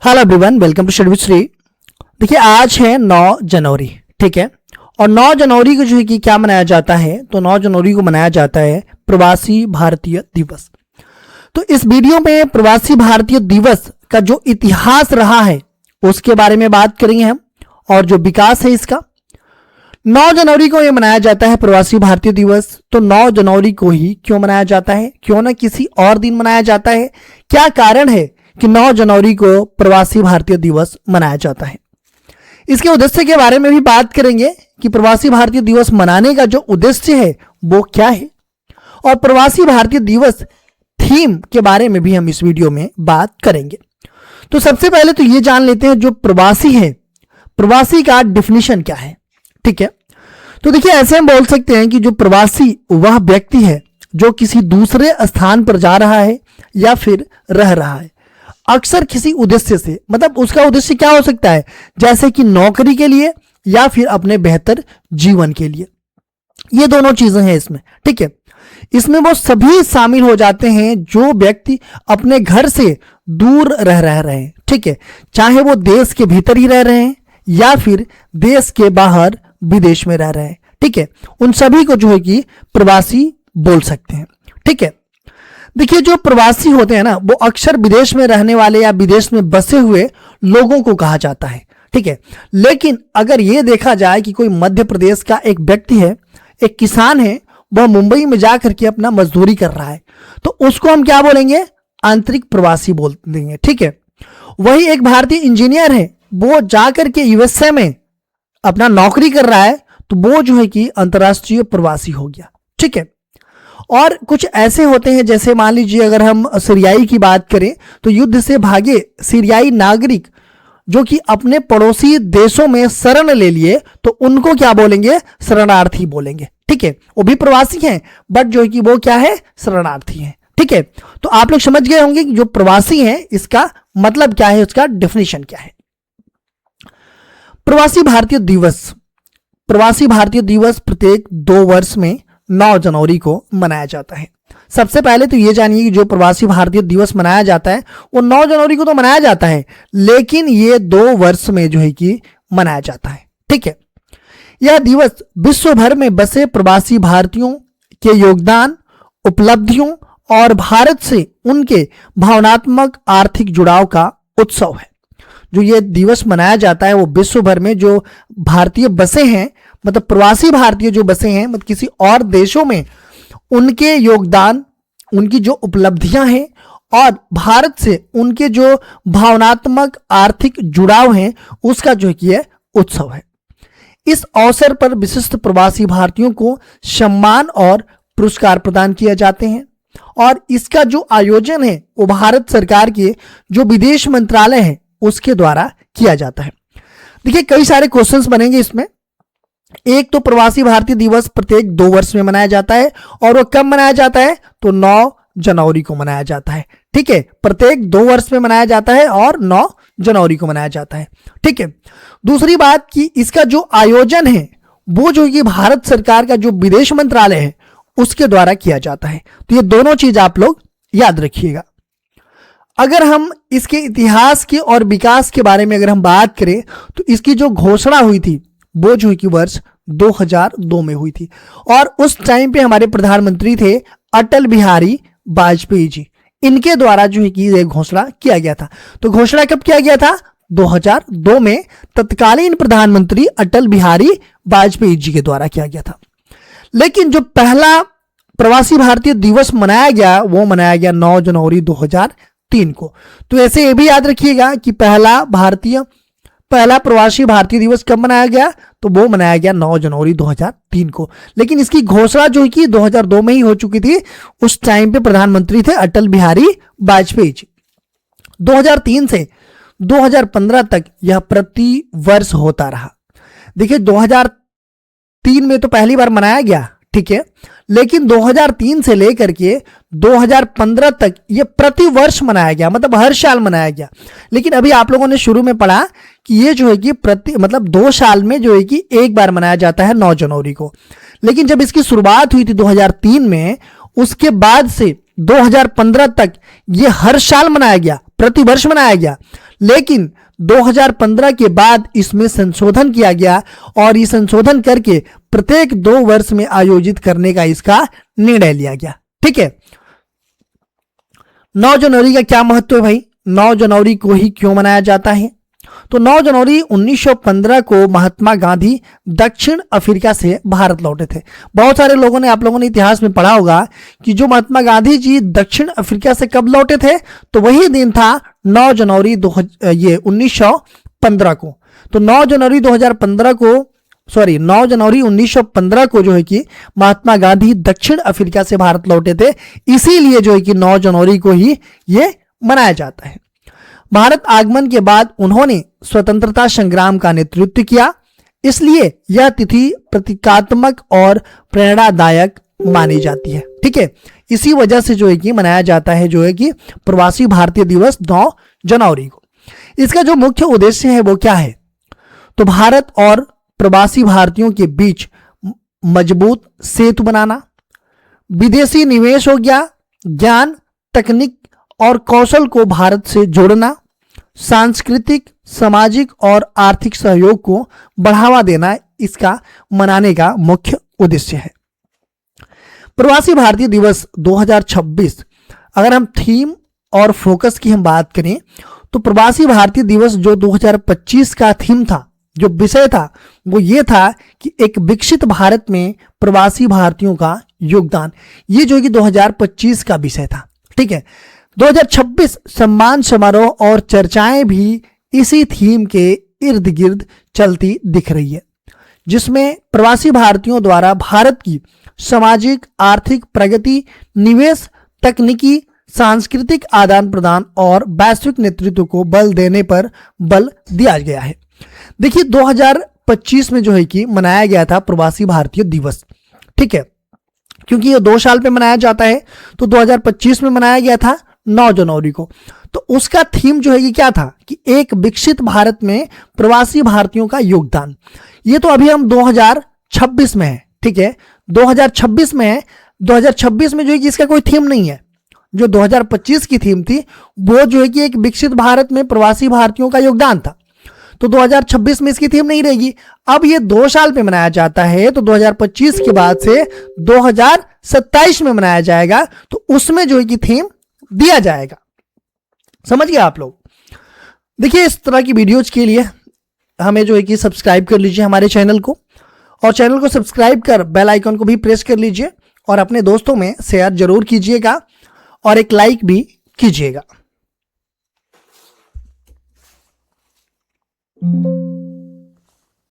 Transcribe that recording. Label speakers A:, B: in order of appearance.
A: Hello everyone, welcome to study with Shri. देखिए आज है 9 जनवरी, ठीक है। और 9 जनवरी को जो है कि क्या मनाया जाता है, तो 9 जनवरी को मनाया जाता है प्रवासी भारतीय दिवस। तो इस वीडियो में प्रवासी भारतीय दिवस का जो इतिहास रहा है उसके बारे में बात करेंगे हम, और जो विकास है इसका। 9 जनवरी को यह मनाया जाता है प्रवासी भारतीय दिवस। तो 9 जनवरी को ही क्यों मनाया जाता है, क्यों ना किसी और दिन मनाया जाता है? क्या कारण है कि 9 जनवरी को प्रवासी भारतीय दिवस मनाया जाता है? इसके उद्देश्य के बारे में भी बात करेंगे कि प्रवासी भारतीय दिवस मनाने का जो उद्देश्य है वो क्या है, और प्रवासी भारतीय दिवस थीम के बारे में भी हम इस वीडियो में बात करेंगे। तो सबसे पहले तो ये जान लेते हैं जो प्रवासी है, प्रवासी का डिफिनीशन क्या है, ठीक है। तो देखिए ऐसे हम बोल सकते हैं कि जो प्रवासी वह व्यक्ति है जो किसी दूसरे स्थान पर जा रहा है या फिर रह रहा है, अक्सर किसी उद्देश्य से। मतलब उसका उद्देश्य क्या हो सकता है, जैसे कि नौकरी के लिए या फिर अपने बेहतर जीवन के लिए। ये दोनों चीजें हैं इसमें, ठीक है। इसमें वो सभी शामिल हो जाते हैं जो व्यक्ति अपने घर से दूर रह रहे हैं, ठीक है। चाहे वो देश के भीतर ही रह रहे हैं या फिर देश के बाहर विदेश में रह रहे हैं, ठीक है। उन सभी को जो है कि प्रवासी बोल सकते हैं, ठीक है। देखिए जो प्रवासी होते हैं ना, वो अक्सर विदेश में रहने वाले या विदेश में बसे हुए लोगों को कहा जाता है, ठीक है। लेकिन अगर ये देखा जाए कि कोई मध्य प्रदेश का एक व्यक्ति है, एक किसान है, वह मुंबई में जाकर के अपना मजदूरी कर रहा है, तो उसको हम क्या बोलेंगे? आंतरिक प्रवासी बोल देंगे, ठीक है। वही एक भारतीय इंजीनियर है, वो जाकर के यूएसए में अपना नौकरी कर रहा है, तो वो जो है कि अंतर्राष्ट्रीय प्रवासी हो गया, ठीक है। और कुछ ऐसे होते हैं, जैसे मान लीजिए अगर हम सीरियाई की बात करें, तो युद्ध से भागे सीरियाई नागरिक जो कि अपने पड़ोसी देशों में शरण ले लिए, तो उनको क्या बोलेंगे? शरणार्थी बोलेंगे, ठीक है। वो भी प्रवासी हैं, बट जो है कि वो क्या है? शरणार्थी हैं, ठीक है। तो आप लोग समझ गए होंगे कि जो प्रवासी हैं इसका मतलब क्या है, उसका डेफिनेशन क्या है। प्रवासी भारतीय दिवस, प्रवासी भारतीय दिवस प्रत्येक 2 वर्ष में 9 जनवरी को मनाया जाता है। सबसे पहले तो ये जानिए कि जो प्रवासी भारतीय दिवस मनाया जाता है वो 9 जनवरी को तो मनाया जाता है, लेकिन ये 2 वर्ष में जो है कि मनाया जाता है, ठीक है। यह दिवस विश्व भर में बसे प्रवासी भारतीयों के योगदान, उपलब्धियों और भारत से उनके भावनात्मक आर्थिक जुड़ाव का उत्सव है। जो ये दिवस मनाया जाता है वो विश्व भर में जो भारतीय बसे हैं, मतलब प्रवासी भारतीय जो बसे हैं, मतलब किसी और देशों में, उनके योगदान, उनकी जो उपलब्धियां हैं और भारत से उनके जो भावनात्मक आर्थिक जुड़ाव हैं, उसका जो कि है उत्सव है। इस अवसर पर विशिष्ट प्रवासी भारतीयों को सम्मान और पुरस्कार प्रदान किए जाते हैं, और इसका जो आयोजन है वो भारत सरकार के जो विदेश मंत्रालय है उसके द्वारा किया जाता है। देखिए कई सारे क्वेश्चंस बनेंगे इसमें। एक तो प्रवासी भारतीय दिवस प्रत्येक 2 वर्ष में मनाया जाता है, और वो कब मनाया जाता है? तो 9 जनवरी को मनाया जाता है, ठीक है। प्रत्येक 2 वर्ष में मनाया जाता है और 9 जनवरी को मनाया जाता है, ठीक है। दूसरी बात कि इसका जो आयोजन है वो जो कि भारत सरकार का जो विदेश मंत्रालय है उसके द्वारा किया जाता है। तो ये दोनों चीज आप लोग याद रखिएगा। अगर हम इसके इतिहास के और विकास के बारे में अगर हम बात करें, तो इसकी जो घोषणा हुई थी वो जो है कि वर्ष 2002 में हुई थी, और उस टाइम पे हमारे प्रधानमंत्री थे अटल बिहारी वाजपेयी जी। इनके द्वारा जो है कि यह घोषणा किया गया था। तो घोषणा कब किया गया था? 2002 में तत्कालीन प्रधानमंत्री अटल बिहारी वाजपेयी जी के द्वारा किया गया था। लेकिन जो पहला प्रवासी भारतीय दिवस मनाया गया वो मनाया गया 9 जनवरी 2003 को। तो ऐसे ये भी याद रखिएगा कि पहला प्रवासी भारतीय दिवस कब मनाया गया? तो वो मनाया गया 9 जनवरी 2003 को। लेकिन इसकी घोषणा जो कि 2002 में ही हो चुकी थी। उस टाइम पे प्रधानमंत्री थे अटल बिहारी वाजपेयी जी। 2003 से 2015 तक यह प्रति वर्ष होता रहा। देखिए 2003 में तो पहली बार मनाया गया, ठीक है। लेकिन 2003 से लेकर के 2015 तक ये प्रति वर्ष मनाया गया, मतलब हर साल मनाया गया। लेकिन अभी आप लोगों ने शुरू में पढ़ा कि ये जो है कि मतलब 2 साल में जो है कि एक बार मनाया जाता है 9 जनवरी को। लेकिन जब इसकी शुरुआत हुई थी 2003 में, उसके बाद से 2015 तक ये हर साल मनाया गया, प्रतिवर्ष मनाया गया। लेकिन 2015 के बाद इसमें संशोधन किया गया और ये संशोधन करके प्रत्येक 2 वर्ष में आयोजित करने का इसका निर्णय लिया गया। ठीक है, 9 जनवरी का क्या महत्व है भाई? 9 जनवरी को ही क्यों मनाया जाता है? तो 9 जनवरी 1915 को महात्मा गांधी दक्षिण अफ्रीका से भारत लौटे थे। बहुत सारे लोगों ने, आप लोगों ने इतिहास में पढ़ा होगा कि जो महात्मा गांधी जी दक्षिण अफ्रीका से कब लौटे थे, तो वही दिन था 9 जनवरी 1915 को। तो 9 जनवरी 1915 को जो है कि महात्मा गांधी दक्षिण अफ्रीका से भारत लौटे थे, इसीलिए जो है कि 9 जनवरी को ही ये मनाया जाता है। भारत आगमन के बाद उन्होंने स्वतंत्रता संग्राम का नेतृत्व किया, इसलिए यह तिथि प्रतीकात्मक और प्रेरणादायक मानी जाती है। ठीक है, इसी वजह से जो है कि मनाया जाता है जो है कि प्रवासी भारतीय दिवस 9 जनवरी को। इसका जो मुख्य उद्देश्य है वो क्या है? तो भारत और प्रवासी भारतीयों के बीच मजबूत सेतु बनाना, विदेशी निवेश हो गया, ज्ञान, तकनीक और कौशल को भारत से जोड़ना, सांस्कृतिक, सामाजिक और आर्थिक सहयोग को बढ़ावा देना इसका मनाने का मुख्य उद्देश्य है। प्रवासी भारतीय दिवस 2026, अगर हम थीम और फोकस की हम बात करें तो प्रवासी भारतीय दिवस जो 2025 का थीम था, जो विषय था, वो ये था कि एक विकसित भारत में प्रवासी भारतीयों का योगदान। ये जो कि 2025 का विषय था। ठीक है, 2026 सम्मान समारोह और चर्चाएं भी इसी थीम के इर्द गिर्द चलती दिख रही है, जिसमें प्रवासी भारतीयों द्वारा भारत की सामाजिक आर्थिक प्रगति, निवेश, तकनीकी, सांस्कृतिक आदान प्रदान और वैश्विक नेतृत्व को बल देने पर बल दिया गया है। देखिए 2025 में जो है कि मनाया गया था प्रवासी भारतीय दिवस। ठीक है, क्योंकि ये 2 साल पे मनाया जाता है, तो 2025 में मनाया गया था 9 जनवरी को। तो उसका थीम जो है कि क्या था कि एक विकसित भारत में प्रवासी भारतीयों का योगदान। ये तो अभी हम 2026 में है। ठीक है, 2026 में है। 2026 में जो है कि इसका कोई थीम नहीं है। जो 2025 की थीम थी वो जो है कि एक विकसित भारत में प्रवासी भारतीयों का योगदान था। तो 2026 में इसकी थीम नहीं रहेगी। अब ये 2 साल पे मनाया जाता है, तो 2025 के बाद से 2027 में मनाया जाएगा, तो उसमें जो है कि थीम दिया जाएगा। समझ गए आप लोग? देखिए इस तरह की वीडियोज के लिए हमें जो है कि सब्सक्राइब कर लीजिए हमारे चैनल को, और चैनल को सब्सक्राइब कर बेल आइकन को भी प्रेस कर लीजिए और अपने दोस्तों में शेयर जरूर कीजिएगा और एक लाइक भी कीजिएगा।